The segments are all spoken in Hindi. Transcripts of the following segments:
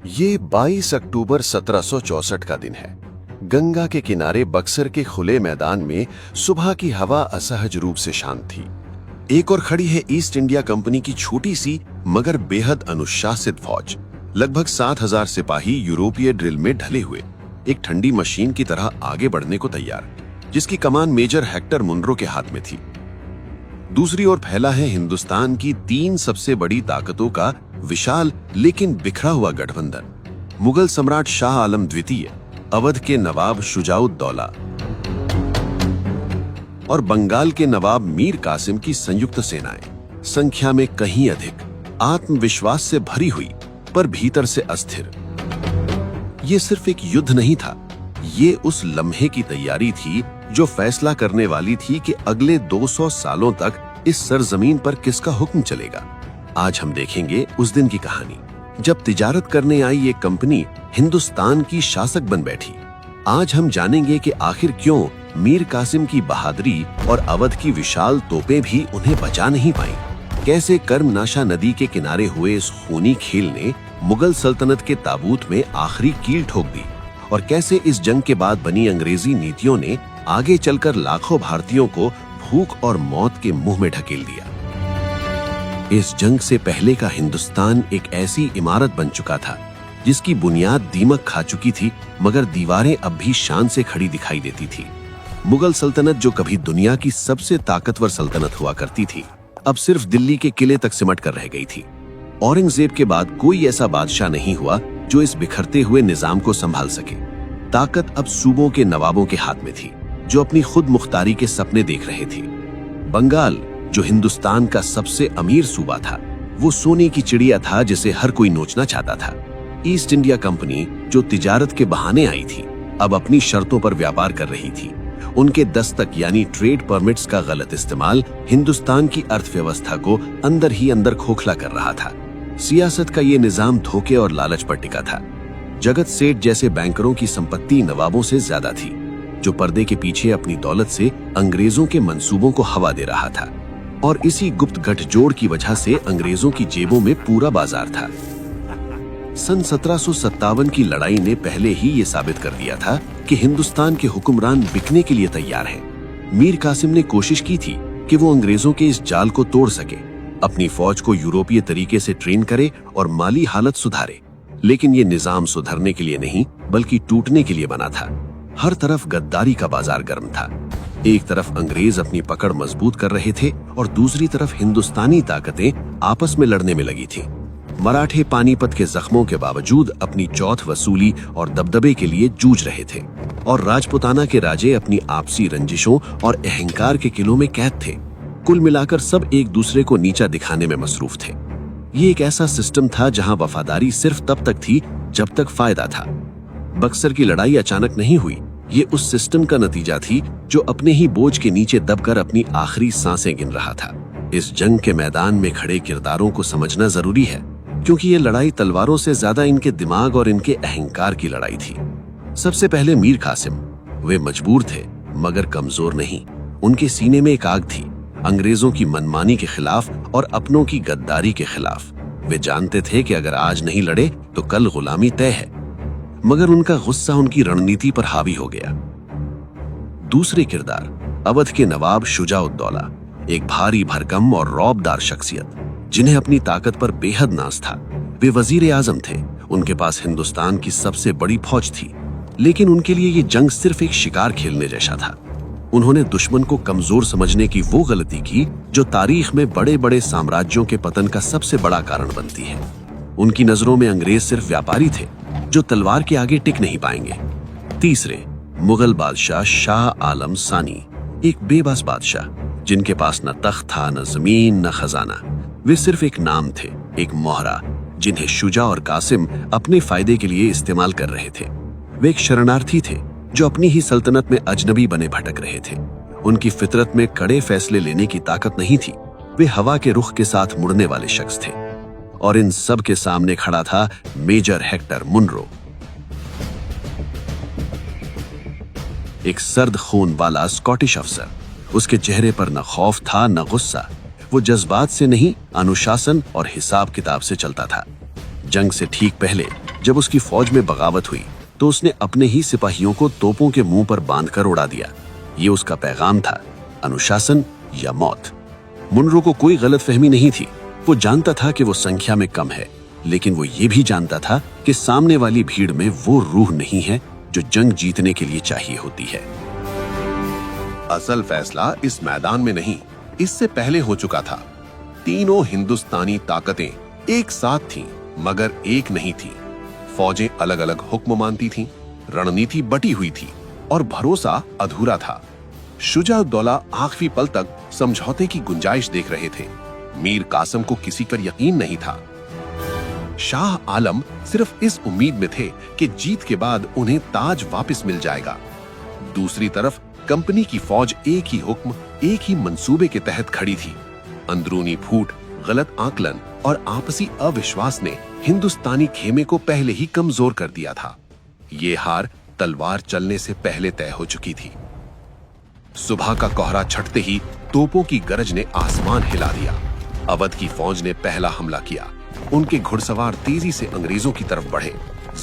ये 22 अक्टूबर 1764 का दिन है। गंगा के किनारे बक्सर के खुले मैदान में सुबह की हवा असहज रूप से शांत थी। एक और खड़ी है ईस्ट इंडिया कंपनी की छोटी सी मगर बेहद अनुशासित फौज। लगभग 7000 सिपाही यूरोपीय ड्रिल में ढले हुए, एक ठंडी मशीन की तरह आगे बढ़ने को तैयार, जिसकी कमान मेजर हेक्टर मुनरो के हाथ में थी। दूसरी ओर फैला है हिंदुस्तान की 3 सबसे बड़ी ताकतों का विशाल लेकिन बिखरा हुआ गठबंधन। मुगल सम्राट शाह आलम द्वितीय, अवध के नवाब शुजाउद्दौला और बंगाल के नवाब मीर कासिम की संयुक्त सेनाएं, संख्या में कहीं अधिक, आत्मविश्वास से भरी हुई पर भीतर से अस्थिर। ये सिर्फ एक युद्ध नहीं था, ये उस लम्हे की तैयारी थी जो फैसला करने वाली थी कि अगले 200 सालों तक इस सरजमीन पर किसका हुक्म चलेगा। आज हम देखेंगे उस दिन की कहानी जब तिजारत करने आई एक कंपनी हिंदुस्तान की शासक बन बैठी। आज हम जानेंगे कि आखिर क्यों मीर कासिम की बहादुरी और अवध की विशाल तोपें भी उन्हें बचा नहीं पाई। कैसे कर्मनाशा नदी के किनारे हुए इस खूनी खेल ने मुगल सल्तनत के ताबूत में आखिरी कील ठोक दी और कैसे इस जंग के बाद बनी अंग्रेजी नीतियों ने आगे चलकर लाखों भारतीयों को भूख और मौत के मुंह में ढकेल दिया। इस जंग से पहले का हिंदुस्तान एक ऐसी इमारत बन चुका था जिसकी बुनियाद दीमक खा चुकी थी, मगर दीवारें अब भी शान से खड़ी दिखाई देती थी। मुगल सल्तनत जो कभी दुनिया की सबसे ताकतवर सल्तनत हुआ करती थी, अब सिर्फ दिल्ली के किले तक सिमट कर रह गई थी। औरंगजेब के बाद कोई ऐसा बादशाह नहीं हुआ जो इस बिखरते हुए निजाम को संभाल सके। ताकत अब सूबों के नवाबों के हाथ में थी जो अपनी खुद मुख्तारी के सपने देख रहे थे। बंगाल जो हिंदुस्तान का सबसे अमीर सूबा था, वो सोने की चिड़िया था जिसे हर कोई नोचना चाहता था। ईस्ट इंडिया कंपनी जो तिजारत के बहाने आई थी, अब अपनी शर्तों पर व्यापार कर रही थी। उनके दस्तक यानी ट्रेड परमिट्स का गलत इस्तेमाल हिंदुस्तान की अर्थव्यवस्था को अंदर ही अंदर खोखला कर रहा था। सियासत का ये निजाम धोखे और लालच पर टिका था। जगत सेठ जैसे बैंकरों की संपत्ति नवाबों से ज्यादा थी, जो पर्दे के पीछे अपनी दौलत से अंग्रेजों के मंसूबों को हवा दे रहा था। और इसी गुप्त गठजोड़ की वजह से अंग्रेजों की जेबों में पूरा बाजार था। सन 1757 की लड़ाई ने पहले ही ये साबित कर दिया था कि हिंदुस्तान के हुक्मरान बिकने के लिए तैयार हैं। मीर कासिम ने कोशिश की थी कि वो अंग्रेजों के इस जाल को तोड़ सके, अपनी फौज को यूरोपीय तरीके से ट्रेन करे और माली हालत सुधारे। लेकिन ये निजाम सुधरने के लिए नहीं बल्कि टूटने के लिए बना था। हर तरफ गद्दारी का बाजार गर्म था। एक तरफ अंग्रेज अपनी पकड़ मजबूत कर रहे थे और दूसरी तरफ हिंदुस्तानी ताकतें आपस में लड़ने में लगी थी। मराठे पानीपत के जख्मों के बावजूद अपनी चौथ वसूली और दबदबे के लिए जूझ रहे थे और राजपुताना के राजे अपनी आपसी रंजिशों और अहंकार के किलों में कैद थे। कुल मिलाकर सब एक दूसरे को नीचा दिखाने में मसरूफ थे। ये एक ऐसा सिस्टम था जहां वफादारी सिर्फ तब तक थी जब तक फायदा था। बक्सर की लड़ाई अचानक नहीं हुई, ये उस सिस्टम का नतीजा थी जो अपने ही बोझ के नीचे दबकर अपनी आखिरी सांसें गिन रहा था। इस जंग के मैदान में खड़े किरदारों को समझना जरूरी है, क्योंकि ये लड़ाई तलवारों से ज्यादा इनके दिमाग और इनके अहंकार की लड़ाई थी। सबसे पहले मीर कासिम। वे मजबूर थे मगर कमजोर नहीं। उनके सीने में एक आग थी, अंग्रेजों की मनमानी के खिलाफ और अपनों की गद्दारी के खिलाफ। वे जानते थे कि अगर आज नहीं लड़े तो कल गुलामी तय है, मगर उनका गुस्सा उनकी रणनीति पर हावी हो गया। दूसरे किरदार, अवध के नवाब शुजाउद्दौला, एक भारी भरकम और रौबदार शख्सियत जिन्हें अपनी ताकत पर बेहद नाज था। वे वजीर आजम थे, उनके पास हिंदुस्तान की सबसे बड़ी फौज थी, लेकिन उनके लिए ये जंग सिर्फ एक शिकार खेलने जैसा था। उन्होंने दुश्मन को कमजोर समझने की वो गलती की जो तारीख में बड़े बड़े साम्राज्यों के पतन का सबसे बड़ा कारण बनती है। उनकी नजरों में अंग्रेज सिर्फ व्यापारी थे जो तलवार के आगे टिक नहीं पाएंगे। तीसरे, मुगल बादशाह शाह आलम सानी, एक बेबस बादशाह जिनके पास न तख्त था, न जमीन, न खजाना। वे सिर्फ एक नाम थे, एक मोहरा, जिन्हें शुजा और कासिम अपने फायदे के लिए इस्तेमाल कर रहे थे। वे एक शरणार्थी थे जो अपनी ही सल्तनत में अजनबी बने भटक रहे थे। उनकी फितरत में कड़े फैसले लेने की ताकत नहीं थी। वे हवा के रुख के साथ मुड़ने वाले शख्स थे। और इन सब के सामने खड़ा था मेजर हेक्टर मुनरो, एक सर्द खून वाला स्कॉटिश अफसर। उसके चेहरे पर न खौफ था न गुस्सा। वो जज्बात से नहीं, अनुशासन और हिसाब किताब से चलता था। जंग से ठीक पहले जब उसकी फौज में बगावत हुई तो उसने अपने ही सिपाहियों को तोपों के मुंह पर बांधकर उड़ा दिया। ये उसका पैगाम था, अनुशासन या मौत। मुनरो को कोई गलतफहमी नहीं थी। वो जानता था कि वो संख्या में कम है, लेकिन वो ये भी जानता था कि सामने वाली भीड़ में वो रूह नहीं है जो जंग जीतने के लिए चाहिए होती है। असल फैसला इस मैदान में नहीं, इससे पहले हो चुका था। तीनों हिंदुस्तानी ताकतें एक साथ थीं, मगर एक नहीं थीं। फौजें अलग अलग हुक्म मानती थीं, रणनीति बटी हुई थी और भरोसा अधूरा था। शुजा-उद-दौला आखिरी पल तक समझौते की गुंजाइश देख रहे थे। मीर कासिम को किसी पर यकीन नहीं था। शाह आलम सिर्फ इस उम्मीद में थे कि जीत के बाद उन्हें ताज वापस मिल जाएगा। दूसरी तरफ कंपनी की फौज एक ही हुक्म, एक ही मंसूबे के तहत खड़ी थी। अंदरूनी फूट, गलत आकलन और आपसी अविश्वास ने हिंदुस्तानी खेमे को पहले ही कमजोर कर दिया था। ये हार तलवार चलने से पहले तय हो चुकी थी। सुबह का कोहरा छटते ही तोपों की गरज ने आसमान हिला दिया। अवध की फौज ने पहला हमला किया। उनके घुड़सवार तेजी से अंग्रेजों की तरफ बढ़े।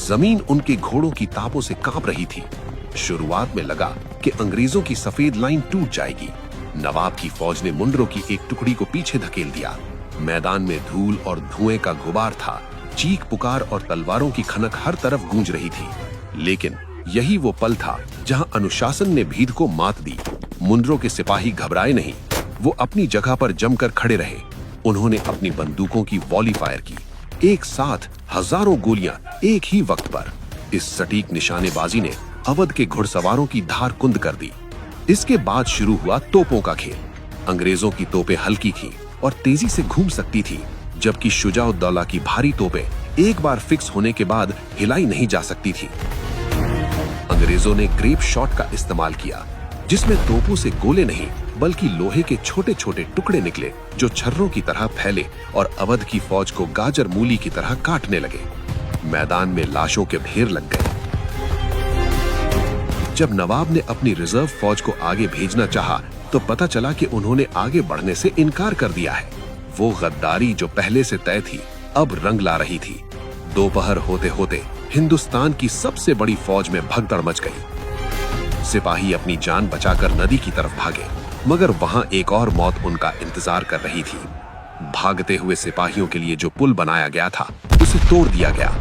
जमीन उनके घोड़ों की तापों से कांप रही थी। शुरुआत में लगा कि अंग्रेजों की सफेद लाइन टूट जाएगी। नवाब की फौज ने मुनरो की एक टुकड़ी को पीछे धकेल दिया। मैदान में धूल और धुएं का गुबार था। चीख पुकार और तलवारों की खनक हर तरफ गूंज रही थी। लेकिन यही वो पल था जहां अनुशासन ने भीड़ को मात दी। मुनरो के सिपाही घबराए नहीं, वो अपनी जगह पर जमकर खड़े रहे। उन्होंने अपनी बंदूकों की वॉली फायर की। एक साथ हजारों गोलियां एक ही वक्त पर। इस सटीक निशानेबाजी ने अवध के घुड़सवारों की धार कुंद कर दी। इसके बाद शुरू हुआ तोपों का खेल। अंग्रेजों की तोपें हल्की थीं और तेजी से घूम सकती थी, जबकि शुजा-उद-दौला की भारी तोपें एक बार फिक्स होने के बाद हिलाई नहीं जा सकती थी। अंग्रेजों ने ग्रेप शॉट का इस्तेमाल किया, जिसमें तोपों से गोले नहीं बल्कि लोहे के छोटे छोटे टुकड़े निकले जो छर्रों की तरह फैले और अवध की फौज को गाजर मूली की तरह काटने लगे। मैदान में लाशों के ढेर लग गए। जब नवाब ने अपनी रिजर्व फौज को आगे भेजना चाहा, तो पता चला कि उन्होंने आगे बढ़ने से इनकार कर दिया है। वो गद्दारी जो पहले से तय थी, अब रंग ला रही थी। दोपहर होते होते हिंदुस्तान की सबसे बड़ी फौज में भगदड़ मच गई। सिपाही अपनी जान बचाकर नदी की तरफ भागे, मगर वहां एक और मौत उनका इंतजार कर रही थी। भागते हुए सिपाहियों के लिए जो पुल बनाया गया था, उसे तोड़ दिया गया।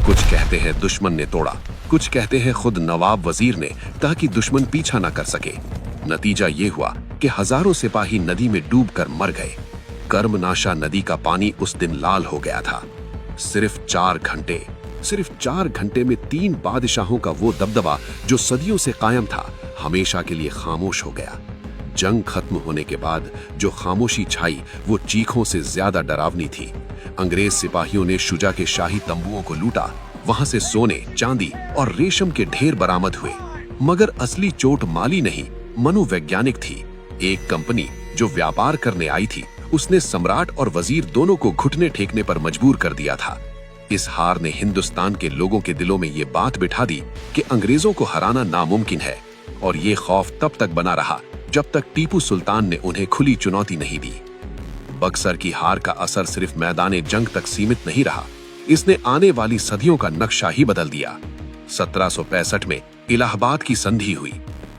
कुछ कहते हैं दुश्मन ने तोड़ा, कुछ कहते हैं खुद नवाब वजीर ने, ताकि दुश्मन पीछा न कर सके। नतीजा ये हुआ कि हजारों सिपाही नदी में डूबकर मर गए। कर्मनाशा नदी का पानी उस दिन लाल हो गया था। सिर्फ 4 घंटे में 3 बादशाहों का वो दबदबा जो सदियों से कायम था, हमेशा के लिए खामोश हो गया। जंग खत्म होने के बाद जो खामोशी छाई, वो चीखों से ज्यादा डरावनी थी। अंग्रेज सिपाहियों ने शुजा के शाही तंबुओं को लूटा। वहां से सोने, चांदी और रेशम के ढेर बरामद हुए। मगर असली चोट माली नहीं, मनोवैज्ञानिक थी। एक कंपनी जो व्यापार करने आई थी, उसने सम्राट और वजीर दोनों को घुटने टेकने पर मजबूर कर दिया था। इस हार ने हिंदुस्तान के लोगों के दिलों में ये बात बिठा दी कि अंग्रेजों को हराना नामुमकिन है, और ये खौफ तब तक बना रहा जब तक टीपू सुल्तान ने उन्हें खुली चुनौती नहीं दी। बक्सर की हार का असर सिर्फ मैदान जंग तक सीमित नहीं रहा, इसने आने वाली सदियों का नक्शा ही बदल दिया। 1765 में इलाहाबाद की संधि हुई।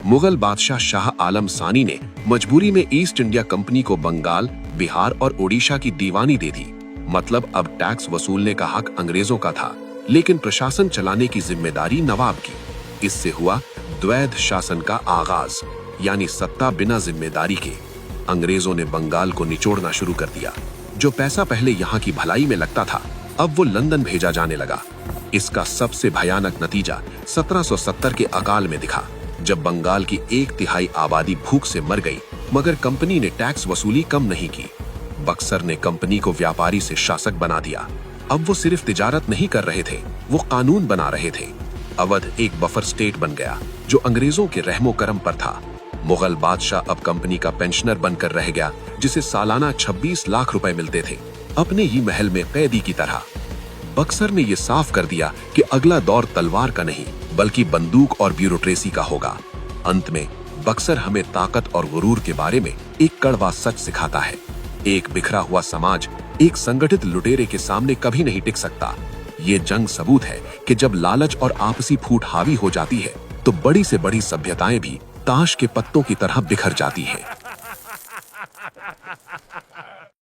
मुगल बादशाह शाह आलम सानी ने मजबूरी में ईस्ट इंडिया कंपनी को बंगाल, बिहार और ओडिशा की दीवानी दे दी। मतलब अब टैक्स वसूलने का हक अंग्रेजों का था, लेकिन प्रशासन चलाने की जिम्मेदारी नवाब की। इससे हुआ द्वैध शासन का आगाज, यानी सत्ता बिना जिम्मेदारी के। अंग्रेजों ने बंगाल को निचोड़ना शुरू कर दिया। जो पैसा पहले यहाँ की भलाई में लगता था, अब वो लंदन भेजा जाने लगा। इसका सबसे भयानक नतीजा 1770 के अकाल में दिखा, जब बंगाल की 1/3 आबादी भूख से मर गई, मगर कंपनी ने टैक्स वसूली कम नहीं की। बक्सर ने कंपनी को व्यापारी से शासक बना दिया। अब वो सिर्फ तिजारत नहीं कर रहे थे, वो कानून बना रहे थे। अवध एक बफर स्टेट बन गया जो अंग्रेजों के रहमो करम पर था। मुगल बादशाह अब कंपनी का पेंशनर बनकर रह गया, जिसे सालाना 26 लाख रुपए मिलते थे, अपने ही महल में कैदी की तरह। बक्सर ने यह साफ कर दिया कि अगला दौर तलवार का नहीं, बल्कि बंदूक और ब्यूरोक्रेसी का होगा। अंत में बक्सर हमें ताकत और गुरूर के बारे में एक कड़वा सच सिखाता है। एक बिखरा हुआ समाज एक संगठित लुटेरे के सामने कभी नहीं टिक सकता। ये जंग सबूत है कि जब लालच और आपसी फूट हावी हो जाती है तो बड़ी से बड़ी सभ्यताएं भी ताश के पत्तों की तरह बिखर जाती हैं।